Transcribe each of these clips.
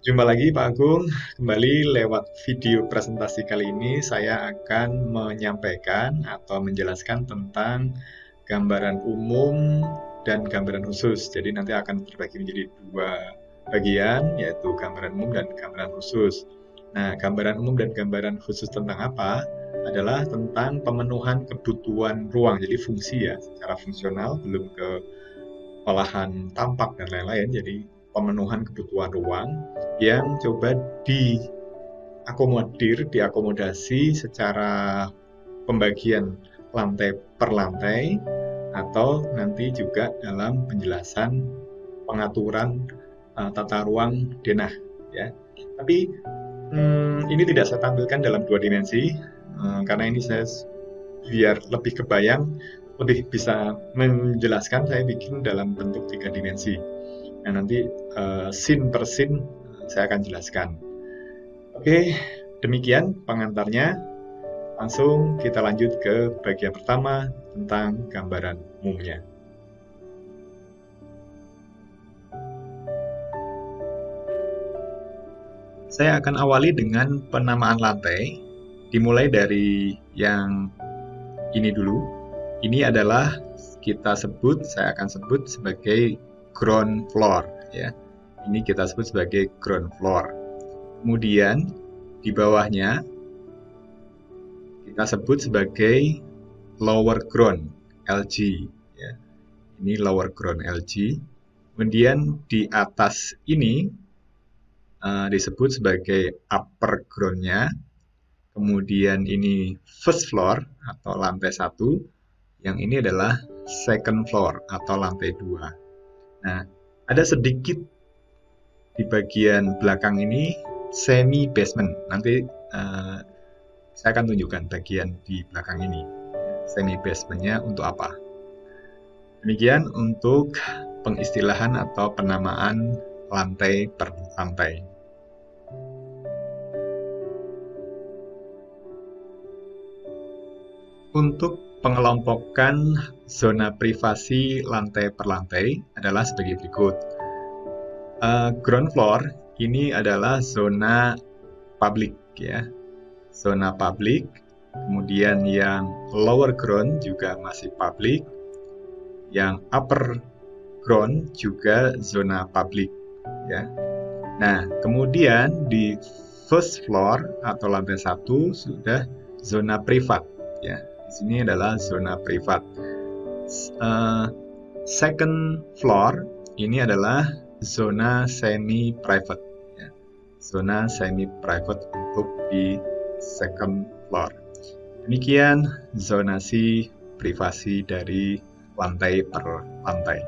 Jumpa lagi Pak Agung, kembali lewat video presentasi kali ini saya akan menyampaikan atau menjelaskan tentang gambaran umum dan gambaran khusus. Jadi nanti akan terbagi menjadi dua bagian, yaitu gambaran umum dan gambaran khusus. Nah, gambaran umum dan gambaran khusus tentang apa? Adalah tentang pemenuhan kebutuhan ruang, jadi fungsi ya, secara fungsional, belum ke olahan tampak dan lain-lain. Jadi pemenuhan kebutuhan ruang yang coba diakomodasi secara pembagian lantai per lantai atau nanti juga dalam penjelasan pengaturan tata ruang denah ya. Tapi ini tidak saya tampilkan dalam dua dimensi karena ini saya biar lebih kebayang, lebih bisa menjelaskan, saya bikin dalam bentuk tiga dimensi. Nah, nanti scene per scene saya akan jelaskan. Oke, demikian pengantarnya. Langsung kita lanjut ke bagian pertama tentang gambaran umumnya. Saya akan awali dengan penamaan lantai, dimulai dari yang ini dulu. Ini adalah saya akan sebut sebagai ground floor ya. Ini kita sebut sebagai ground floor. Kemudian di bawahnya kita sebut sebagai lower ground LG ya. Ini lower ground LG. Kemudian di atas ini disebut sebagai upper ground-nya. Kemudian ini first floor atau lantai 1. Yang ini adalah second floor atau lantai 2. Nah, ada sedikit di bagian belakang ini semi basement. Nanti saya akan tunjukkan bagian di belakang ini. Semi basementnya untuk apa? Demikian untuk pengistilahan atau penamaan lantai per lantai. Untuk pengelompokan zona privasi lantai per lantai adalah sebagai berikut. Ground floor ini adalah zona publik ya, zona publik. Kemudian yang lower ground juga masih publik, yang upper ground juga zona publik ya. Nah, kemudian di first floor atau lantai 1 sudah zona privat ya. Di sini adalah zona privat. Second floor ini adalah zona semi private ya. Zona semi private untuk di second floor. Demikian zonasi privasi dari lantai per lantai.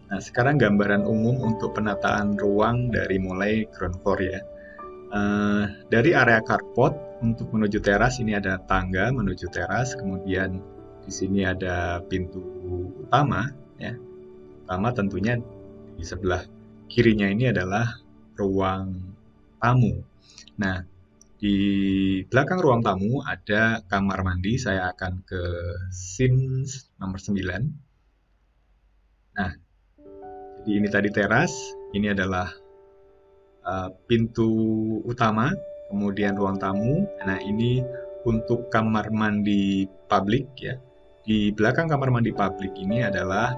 Nah, sekarang gambaran umum untuk penataan ruang dari mulai ground floor ya. Dari area carport untuk menuju teras ini ada tangga menuju teras, kemudian di sini ada pintu utama ya. Utama tentunya di sebelah kirinya ini adalah ruang tamu. Nah, di belakang ruang tamu ada kamar mandi. Saya akan ke scene nomor 9. Nah, jadi ini tadi teras, ini adalah pintu utama, kemudian ruang tamu. Nah, ini untuk kamar mandi publik ya. Di belakang kamar mandi publik ini adalah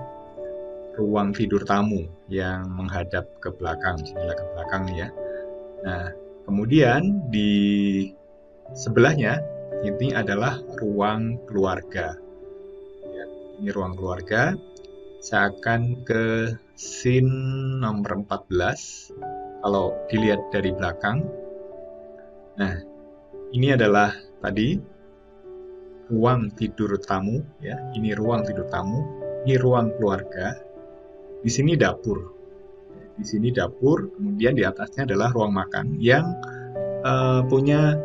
ruang tidur tamu yang menghadap ke belakang, jendela ke belakang ya. Nah, kemudian di sebelahnya ini adalah ruang keluarga. Ya, ini ruang keluarga. Saya akan ke scene nomor 14. Kalau dilihat dari belakang, nah ini adalah tadi ruang tidur tamu ya. Ini ruang tidur tamu, ini ruang keluarga. Di sini dapur. Di sini dapur, kemudian di atasnya adalah ruang makan yang punya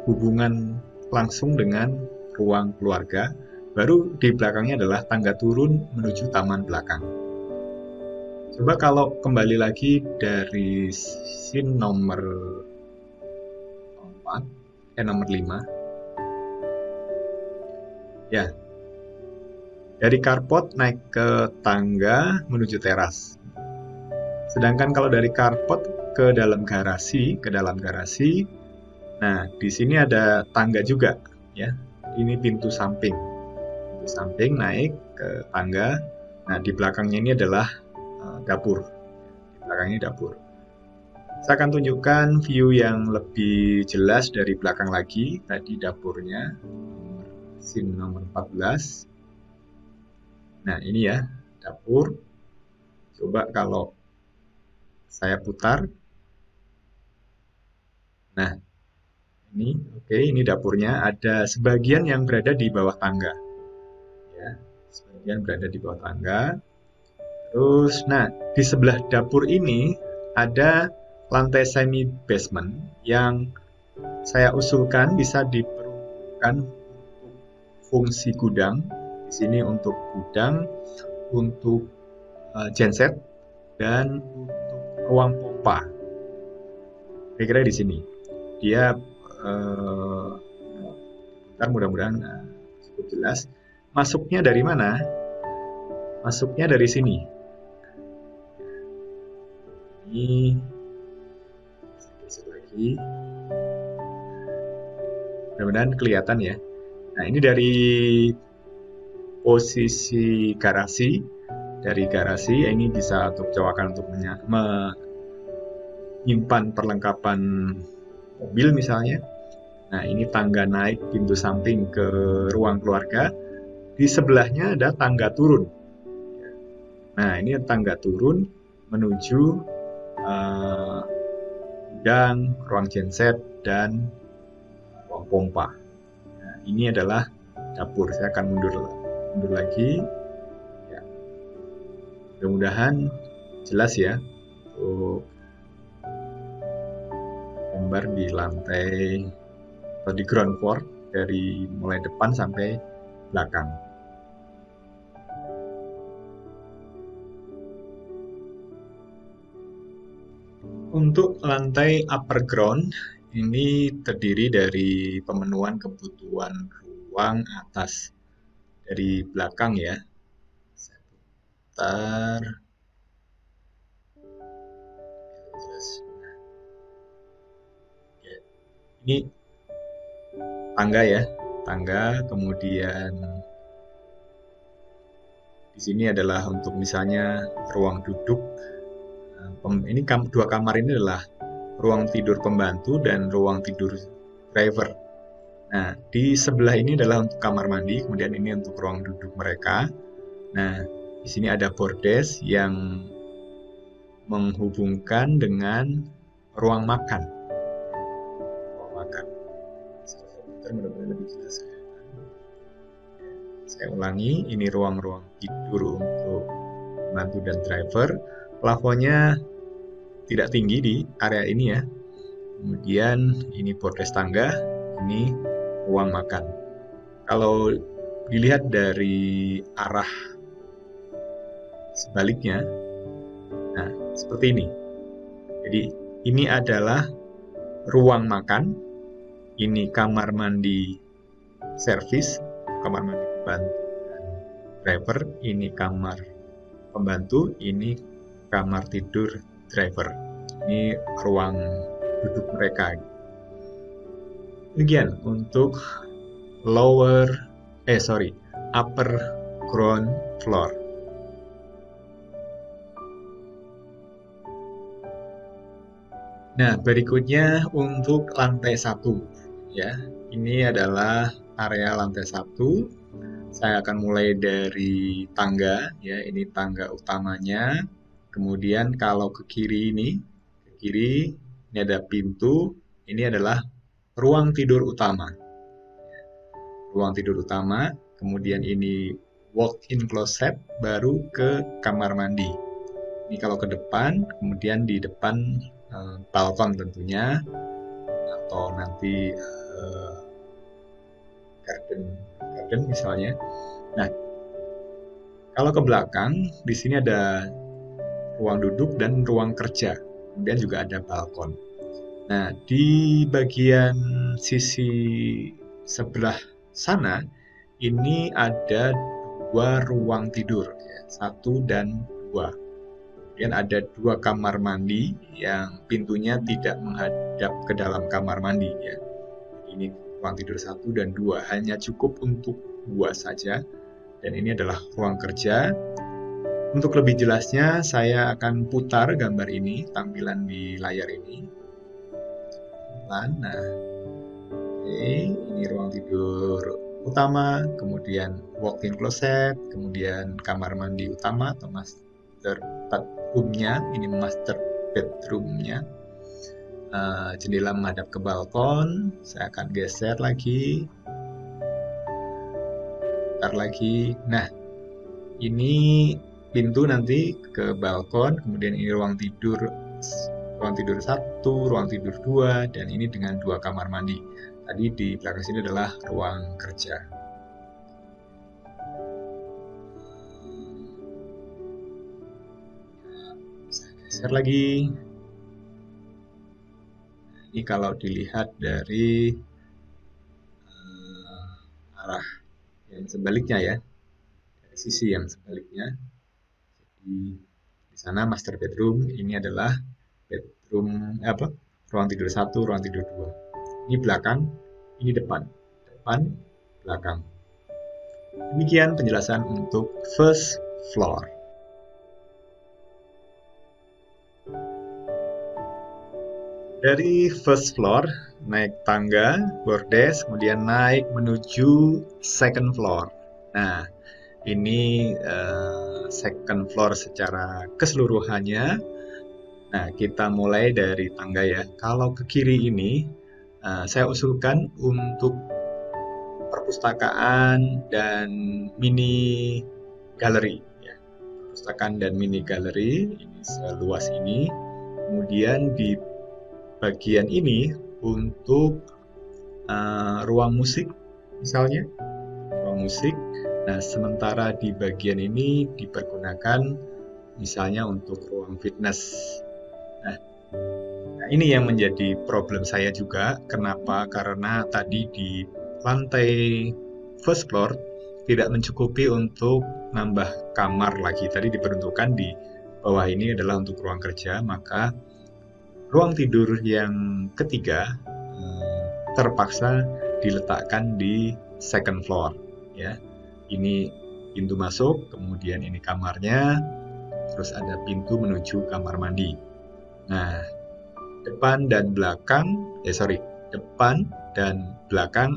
hubungan langsung dengan ruang keluarga. Baru di belakangnya adalah tangga turun menuju taman belakang. Coba kalau kembali lagi dari scene nomor 5. Ya. Dari carport naik ke tangga menuju teras. Sedangkan kalau dari carport ke dalam garasi, nah di sini ada tangga juga, ya. Ini pintu samping. Pintu samping naik ke tangga. Nah di belakangnya ini adalah dapur. Di belakangnya dapur. Saya akan tunjukkan view yang lebih jelas dari belakang lagi. Tadi dapurnya, scene nomor 14. Nah ini ya, dapur. Coba kalau saya putar. Nah, ini dapurnya. Ada sebagian yang berada di bawah tangga. Ya, sebagian berada di bawah tangga. Terus, nah, di sebelah dapur ini ada lantai semi basement yang saya usulkan bisa diperuntukkan untuk fungsi gudang. Di sini untuk gudang, untuk genset, dan untuk ruang pompa. Kira-kira di sini. Dia mudah-mudahan cukup jelas. Masuknya dari mana? Masuknya dari sini. Ini sedikit lagi. Mudah-mudahan kelihatan ya. Nah, ini dari posisi garasi. Dari garasi ini bisa untuk cowakan untuk menyimpan perlengkapan mobil misalnya. Nah, ini tangga naik pintu samping ke ruang keluarga. Di sebelahnya ada tangga turun. Nah, ini tangga turun menuju gudang, ruang genset, dan ruang pompa. Nah, ini adalah dapur. Saya akan mundur lagi. Ya. Mudah-mudahan jelas ya untuk gambar di lantai atau di ground floor dari mulai depan sampai belakang. Untuk lantai upper ground ini terdiri dari pemenuhan kebutuhan ruang atas dari belakang ya. Saya putar. Ini tangga ya, tangga. Kemudian di sini adalah untuk misalnya ruang duduk. Ini dua kamar ini adalah ruang tidur pembantu dan ruang tidur driver. Nah, di sebelah ini adalah untuk kamar mandi, kemudian ini untuk ruang duduk mereka. Nah, di sini ada bordes yang menghubungkan dengan ruang makan. Ruang makan. Saya mudah-mudahan lebih jelas. Saya ulangi, ini ruang-ruang tidur untuk pembantu dan driver. Plafonnya tidak tinggi di area ini ya. Kemudian ini bordes tangga, ini ruang makan. Kalau dilihat dari arah sebaliknya, nah seperti ini. Jadi ini adalah ruang makan, ini kamar mandi servis, kamar mandi pembantu dan driver, ini kamar pembantu, ini kamar tidur driver. Ini ruang duduk mereka. Demikian untuk upper ground floor. Nah, berikutnya untuk lantai 1 ya. Ini adalah area lantai 1. Saya akan mulai dari tangga ya, ini tangga utamanya. Kemudian kalau ke kiri ini ada pintu, ini adalah ruang tidur utama. Ruang tidur utama, kemudian ini walk-in closet, baru ke kamar mandi. Ini kalau ke depan, kemudian di depan balkon tentunya, atau nanti garden misalnya. Nah, kalau ke belakang, di sini ada ruang duduk dan ruang kerja. Kemudian juga ada balkon. Nah, di bagian sisi sebelah sana, ini ada dua ruang tidur, ya, 1 dan 2. Kemudian ada 2 kamar mandi yang pintunya tidak menghadap ke dalam kamar mandi, ya. Ini ruang tidur 1 dan 2, hanya cukup untuk 2 saja. Dan ini adalah ruang kerja. Untuk lebih jelasnya, saya akan putar gambar ini, tampilan di layar ini. Nah, oke, ini ruang tidur utama, kemudian walk-in closet, kemudian kamar mandi utama atau master bedroom-nya, ini master bedroom-nya. Jendela menghadap ke balkon. Saya akan geser lagi, putar lagi. Nah, ini pintu nanti ke balkon, kemudian ini ruang tidur 1, ruang tidur 2, dan ini dengan 2 kamar mandi. Tadi di belakang sini adalah ruang kerja. Saya geser lagi. Ini kalau dilihat dari arah yang sebaliknya, ya, dari sisi yang sebaliknya. Jadi di sana master bedroom, ini adalah bedroom ruang tidur 1, ruang tidur 2. Ini belakang, ini depan, belakang. Demikian penjelasan untuk first floor. Dari first floor, naik tangga, bordes, kemudian naik menuju second floor. Nah, ini second floor secara keseluruhannya. Nah, kita mulai dari tangga, ya. Kalau ke kiri ini, saya usulkan untuk perpustakaan dan mini galeri, ya. Perpustakaan dan mini galeri ini seluas ini. Kemudian di bagian ini untuk ruang musik, misalnya ruang musik. Nah, sementara di bagian ini dipergunakan misalnya untuk ruang fitness. Nah, ini yang menjadi problem saya juga. Kenapa? Karena tadi di lantai first floor tidak mencukupi untuk nambah kamar lagi. Tadi diperuntukkan di bawah ini adalah untuk ruang kerja, maka ruang tidur yang ketiga terpaksa diletakkan di second floor, ya. Ini pintu masuk, kemudian ini kamarnya, terus ada pintu menuju kamar mandi. Nah, depan dan belakang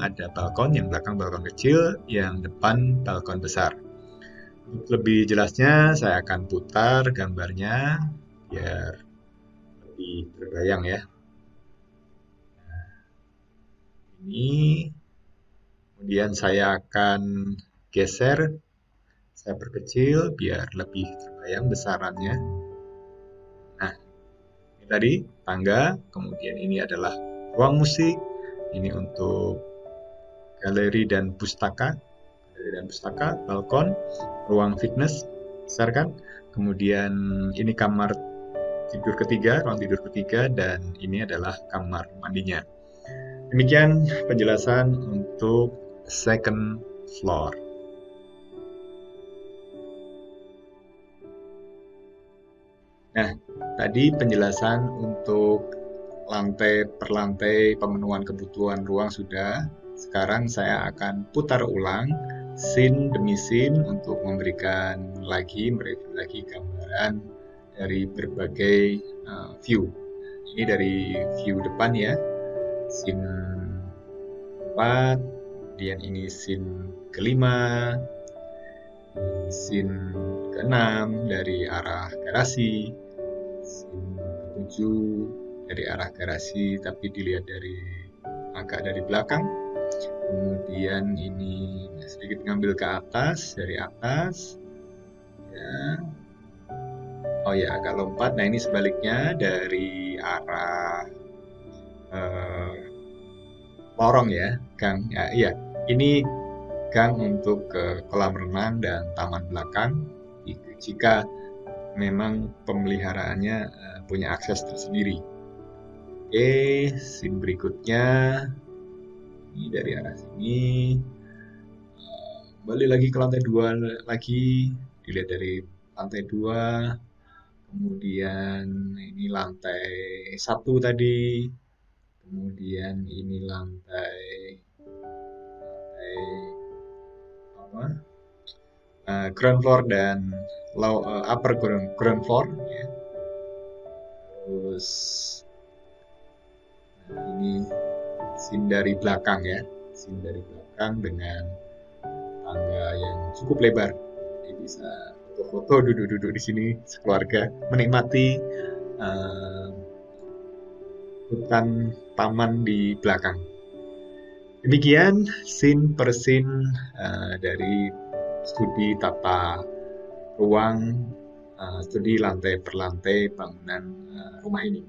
ada balkon, yang belakang balkon kecil, yang depan balkon besar. Untuk lebih jelasnya saya akan putar gambarnya biar lebih terbayang, ya. Nah, ini kemudian saya akan geser, saya perkecil biar lebih terbayang besarannya. Nah, ini tadi tangga, kemudian ini adalah ruang musik, ini untuk galeri dan pustaka, balkon, ruang fitness, besar kan? Kemudian ini kamar tidur ketiga, ruang tidur ketiga, dan ini adalah kamar mandinya. Demikian penjelasan untuk second floor. Nah, tadi penjelasan untuk lantai per lantai pemenuhan kebutuhan ruang sudah. Sekarang saya akan putar ulang scene demi scene untuk memberikan mereview lagi gambaran dari berbagai view. Ini dari view depan, ya, scene 4, kemudian ini scene kelima, scene ke-6 dari arah garasi, scene ke-7 dari arah garasi tapi dilihat agak dari belakang. Kemudian ini sedikit ngambil ke atas, dari atas, ya. Oh ya, agak lompat. Nah, ini sebaliknya dari arah lorong, ya, gang. Ya, iya. Ini gang untuk ke kolam renang dan taman belakang. Jika memang pemeliharaannya punya akses tersendiri. Oke, scene berikutnya ini dari arah sini. Kembali lagi ke lantai 2 lagi, dilihat dari lantai 2, kemudian ini lantai 1 tadi, kemudian ini lantai apa? Ground floor dan upper ground floor ya. Terus ini scene dari belakang ya, scene dari belakang dengan tangga yang cukup lebar, jadi bisa foto-foto duduk-duduk di sini sekeluarga menikmati uh, hutan taman di belakang. Demikian scene per scene dari studi tata ruang, studi lantai per lantai bangunan rumah ini.